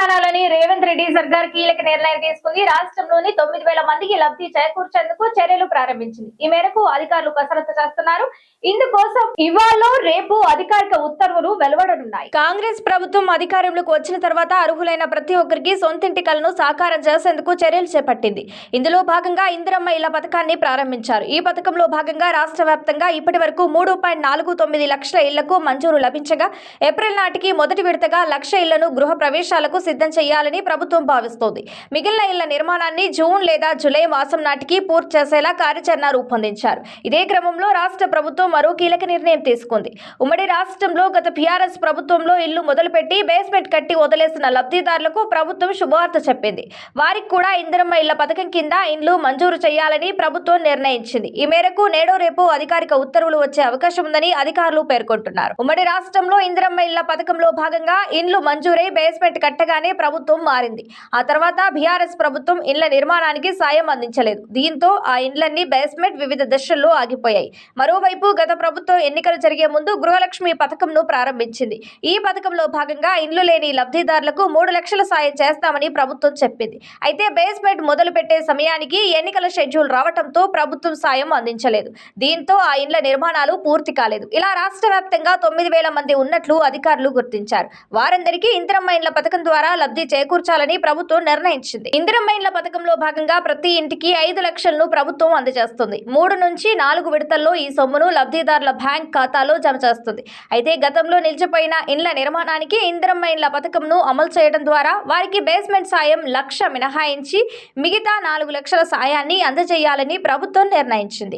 తెలంగాణలోని రేవంత్ రెడ్డి సర్కార్ కీలక నిర్ణయం తీసుకుంది. రాష్ట్రంలోని 9,000 మందికి లబ్ధి చేకూర్చేందుకు చర్యలు ప్రారంభించింది. ఈ మేరకు అధికారులు కసరత్తు చేస్తున్నారు. ఇందుకోసం ఇవాళ రేపు అధికారిక ఉత్తర్వులు వెలువడనున్నాయి. కాంగ్రెస్ ప్రభుత్వం అధికారంలోకి వచ్చిన తర్వాత అర్హులైన ప్రతి ఒక్కరికి సొంతింటి కలను సాకారం చేసేందుకు చర్యలు చేపట్టింది. ఇందులో భాగంగా ఇందిరమ్మ ఇళ్ల పథకాన్ని ప్రారంభించారు. ఈ పథకంలో భాగంగా రాష్ట్ర వ్యాప్తంగా ఇప్పటి వరకు 3.49 లక్షల ఇళ్లకు మంజూరు లభించగా ఏప్రిల్ నాటికి మొదటి విడతగా 1,00,000 ఇళ్లను గృహ ప్రవేశాలకు సిద్ధం చేయాలని ప్రభుత్వం భావిస్తోంది. మిగిలిన ఇళ్ల నిర్మాణాన్ని జూన్ లేదా జూలై మాసం నాటికి పూర్తి చేసేలా కార్యాచరణ రూపొందించారు. ఇదే క్రమంలో రాష్ట్ర ప్రభుత్వం మరో కీలక నిర్ణయం తీసుకుంది. ఉమ్మడి రాష్ట్రంలో గత టీఆర్ఎస్ ప్రభుత్వంలో ఇల్లు మొదలుపెట్టి బేస్మెంట్ కట్టి వదిలేసిన లబ్ధిదారులకు ప్రభుత్వం శుభవార్త చెప్పింది. వారికి కూడా ఇందిరమ్మ ఇళ్ల పథకం కింద ఇండ్లు మంజూరు చేయాలని ప్రభుత్వం నిర్ణయించింది. ఈ మేరకు నేడో రేపు అధికారిక ఉత్తర్వులు వచ్చే అవకాశం ఉందని అధికారులు పేర్కొంటున్నారు. ఉమ్మడి రాష్ట్రంలో ఇందిరమ్మ ఇళ్ల పథకంలో భాగంగా ఇండ్లు మంజూరై బేస్మెంట్ కట్టగానే ప్రభుత్వం మారింది. ఆ తర్వాత బీఆర్ఎస్ ప్రభుత్వం ఇళ్ల నిర్మాణానికి సాయం అందించలేదు. దీంతో ఆ ఇండ్లన్నీ బేస్మెంట్ వివిధ దశల్లో ఆగిపోయాయి. మరోవైపు గత ప్రభుత్వం ఎన్నికలు జరిగే ముందు గృహలక్ష్మి పథకంను ప్రారంభించింది. ఈ పథకంలో భాగంగా ఇండ్లు లేని లబ్ధిదారులకు 3 లక్షల సాయం చేస్తామని ప్రభుత్వం చెప్పింది. అయితే బేస్మెంట్ మొదలు పెట్టే సమయానికి ఎన్నికల షెడ్యూల్ రావడంతో ప్రభుత్వం సాయం అందించలేదు. దీంతో ఆ ఇండ్ల నిర్మాణాలు పూర్తి కాలేదు. ఇలా రాష్ట్ర వ్యాప్తంగా 9,000 మంది ఉన్నట్లు అధికారులు గుర్తించారు. వారందరికీ ఇందిరమ్మ ఇండ్ల పథకం ద్వారా లబ్ధి చేకూర్చాలని ప్రభుత్వం నిర్ణయించింది. ఇందిరమ్మ ఇండ్ల పథకంలో భాగంగా ప్రతి ఇంటికి 5 లక్షలను ప్రభుత్వం అందజేస్తుంది. 3 నుంచి 4 విడతల్లో ఈ సొమ్మును లబ్ధిదారుల బ్యాంక్ ఖాతాలో జమ చేస్తుంది. అయితే గతంలో నిలిచిపోయిన ఇండ్ల నిర్మాణానికి ఇందిరమ్మ ఇండ్ల పథకంను అమలు చేయడం ద్వారా వారికి బేస్మెంట్ సాయం 1,00,000 మినహాయించి మిగతా 4 లక్షల సాయాన్ని అందజేయాలని ప్రభుత్వం నిర్ణయించింది.